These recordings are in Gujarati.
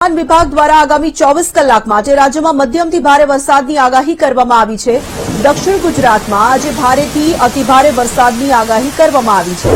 હવામાન વિભાગ દ્વારા આગામી 24 કલાક માટે રાજ્યમાં મધ્યમથી ભારે વરસાદની આગાહી કરવામાં આવી છે। દક્ષિણ ગુજરાતમાં આજે ભારેથી અતિભારે વરસાદની આગાહી કરવામાં આવી છે।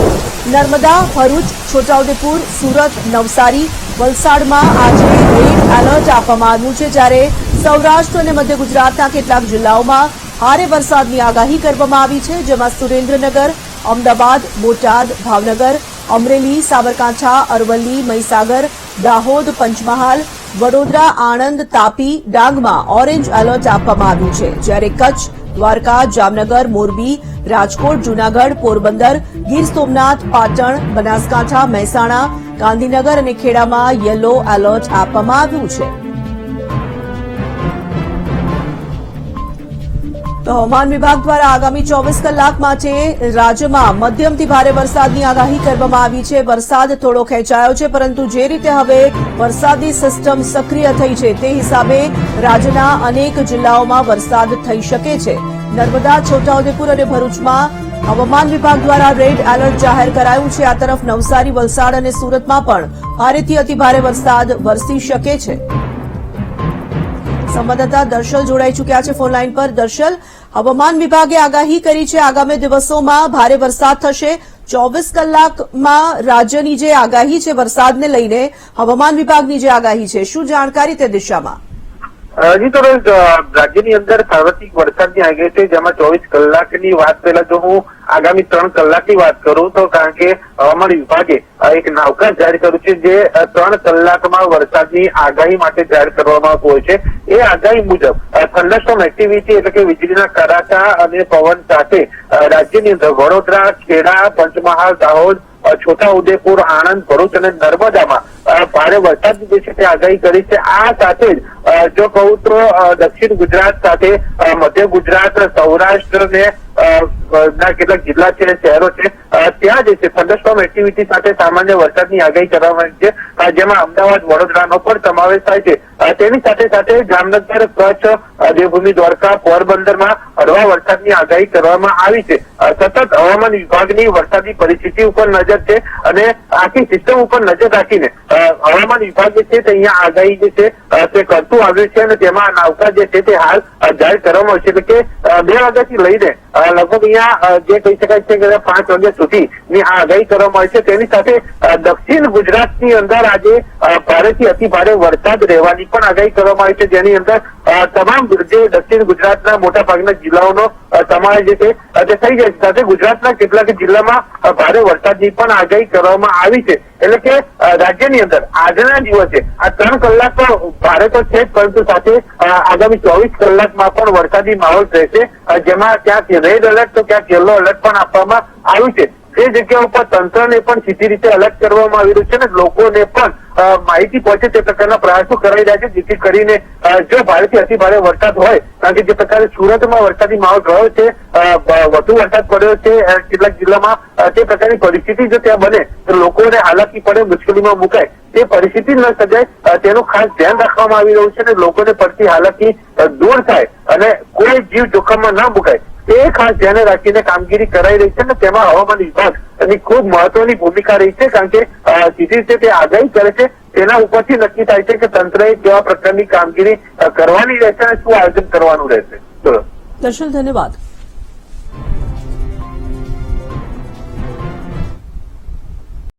નર્મદા, ભરૂચ, છોટાઉદેપુર, સુરત, નવસારી, વલસાડમાં આજે રેડ એલર્ટ આપવામાં આવ્યું છે, જ્યારે સૌરાષ્ટ્ર અને મધ્ય ગુજરાતના કેટલાક જિલ્લાઓમાં ભારે વરસાદની આગાહી કરવામાં આવી છે, જેમાં સુરેન્દ્રનગર, અમદાવાદ, બોટાદ, ભાવનગર, અમરેલી, સાબરકાંઠા, અરવલ્લી, મહીસાગર, દાહોદ, પંચમહાલ, વડોદરા, આણંદ, તાપી, ડાંગમાં ઓરેન્જ એલર્ટ આપવામાં આવ્યું છે, જ્યારે કચ્છ, દ્વારકા, જામનગર, મોરબી, રાજકોટ, જૂનાગઢ, પોરબંદર, ગીર સોમનાથ, પાટણ, બનાસકાંઠા, મહેસાણા, ગાંધીનગર અને ખેડામાં યલો એલર્ટ આપવામાં આવ્યું છે। તો હવામાન વિભાગ દ્વારા આગામી 24 કલાક માટે રાજ્યમાં મધ્યમથી ભારે વરસાદની આગાહી કરવામાં આવી છે। વરસાદ થોડો ખેંચાયો છે, પરંતુ જે રીતે હવે વરસાદી સિસ્ટમ સક્રિય થઈ છે તે હિસાબે રાજ્યના અનેક જિલ્લાઓમાં વરસાદ થઈ શકે છે। નર્મદા, છોટાઉદેપુર અને ભરૂચમાં હવામાન વિભાગ દ્વારા રેડ એલર્ટ જાહેર કરાયું છે। આ તરફ નવસારી, વલસાડ અને સુરતમાં પણ ભારેથી અતિભારે વરસાદ વરસી શકે છે। સંવાદદાતા દર્શલ જોડાઈ ચૂક્યા છે ફોન લાઈન પર। દર્શલ, હવામાન વિભાગે આગાહી કરી છે આગામી દિવસોમાં ભારે વરસાદ થશે। 24 કલાકમાં રાજ્યની જે આગાહી છે વરસાદને લઈને હવામાન વિભાગની જે આગાહી છે, શું જાણકારી તે દિશામાં? જી તો રાજ્યની અંદર સાર્વત્રિક વરસાદની આગાહી છે, જેમાં 24 કલાકની વાત પહેલા જો હું આગામી 3 કલાકની વાત કરું તો કારણ કે હવામાન વિભાગે એક નાવકાશ જાહેર કર્યું છે, જે 3 કલાકમાં વરસાદની આગાહી માટે જાહેર કરવામાં આવતું હોય છે। એ આગાહી મુજબ થંડરસ્ટોર્મ એક્ટિવિટી એટલે કે વીજળીના કડાકા અને પવન સાથે રાજ્યની અંદર વડોદરા, ખેડા, પંચમહાલ, દાહોદ, છોટાઉદેપુર, આણંદ, ભરૂચ અને નર્મદામાં ભારે વરસાદની જે છે તે આગાહી કરી છે। આ સાથે જ જો કહું તો દક્ષિણ ગુજરાત સાથે મધ્ય ગુજરાત, સૌરાષ્ટ્ર ને ના કેટલાક જિલ્લા છે, શહેરો છે, ત્યાં જે છે થંડરસ્ટોર્મ એક્ટિવિટી સાથે સામાન્ય વરસાદની આગાહી કરવામાં આવી છે, જેમાં અમદાવાદ, વડોદરાનો પણ સમાવેશ થાય છે। તેની સાથે સાથે જામનગર, કચ્છ, દેવભૂમિ, દ્વારકા, પોરબંદરમાં હળવા વરસાદની આગાહી કરવામાં આવી છે। સતત હવામાન વિભાગની વરસાદી પરિસ્થિતિ ઉપર નજર છે અને આખી સિસ્ટમ ઉપર નજર રાખીને હવામાન વિભાગ જે છે તે અહીંયા આગાહી જે છે તે કરતું આવ્યું છે અને તેમાં નાવકા જે છે તે હાલ જાહેર કરવામાં આવશે, એટલે કે 2 વાગ્યાથી લઈને લગભગ અહીંયા જે કહી શકાય છે કે 5 વાગ્યા સુધીની આ આગાહી કરવામાં આવી છે। તેની સાથે દક્ષિણ ગુજરાતની અંદર આજે ભારેથી અતિભારે વરસાદ રહેવાની પણ આગાહી કરવામાં આવી છે, જેની અંદર તમામ જે દક્ષિણ ગુજરાતના મોટા ભાગના જિલ્લાઓનો સમાવેશ જે છે તે થઈ જાય છે। સાથે ગુજરાતના કેટલાક જિલ્લામાં ભારે વરસાદની પણ આગાહી કરવામાં આવી છે, એટલે કે રાજ્યની અંદર આજના દિવસે આ 3 કલાક ભારે તો છે જ, પરંતુ સાથે આગામી 24 કલાકમાં પણ વરસાદી માહોલ રહેશે, જેમાં ક્યાંક રેડ એલર્ટ તો ક્યાંક યલો એલર્ટ પણ આપવામાં આવ્યું છે। જે જગ્યા ઉપર તંત્રને પણ સીધી રીતે એલર્ટ કરવામાં આવી રહ્યું છે અને લોકોને પણ માહિતી પહોંચે તે પ્રકારના પ્રયાસો કરાઈ રહ્યા છે, જેથી કરીને જો ભારેથી અતિભારે વરસાદ હોય, કારણ કે જે પ્રકારે સુરતમાં વરસાદી માહોલ રહ્યો છે, વધુ વરસાદ પડ્યો છે કેટલાક જિલ્લામાં, તે પ્રકારની પરિસ્થિતિ જો ત્યાં બને તો લોકોને હાલાકી પડે, મુશ્કેલીમાં મુકાય, તે પરિસ્થિતિ ન સર્જાય તેનું ખાસ ધ્યાન રાખવામાં આવી રહ્યું છે અને લોકોને પડતી હાલાકી દૂર થાય અને કોઈ જીવ જોખમમાં ન મુકાય તે ખાસ ધ્યાને રાખીને કામગીરી કરાઈ રહી છે અને તેમાં હવામાન વિભાગની ખૂબ મહત્વની ભૂમિકા રહી છે, કારણ કે સીધી રીતે તે આગાહી કરે છે, તેના ઉપરથી નક્કી થાય છે કે તંત્રએ કેવા પ્રકારની કામગીરી કરવાની રહેશે અને શું આયોજન કરવાનું રહેશે। દર્શન, ધન્યવાદ।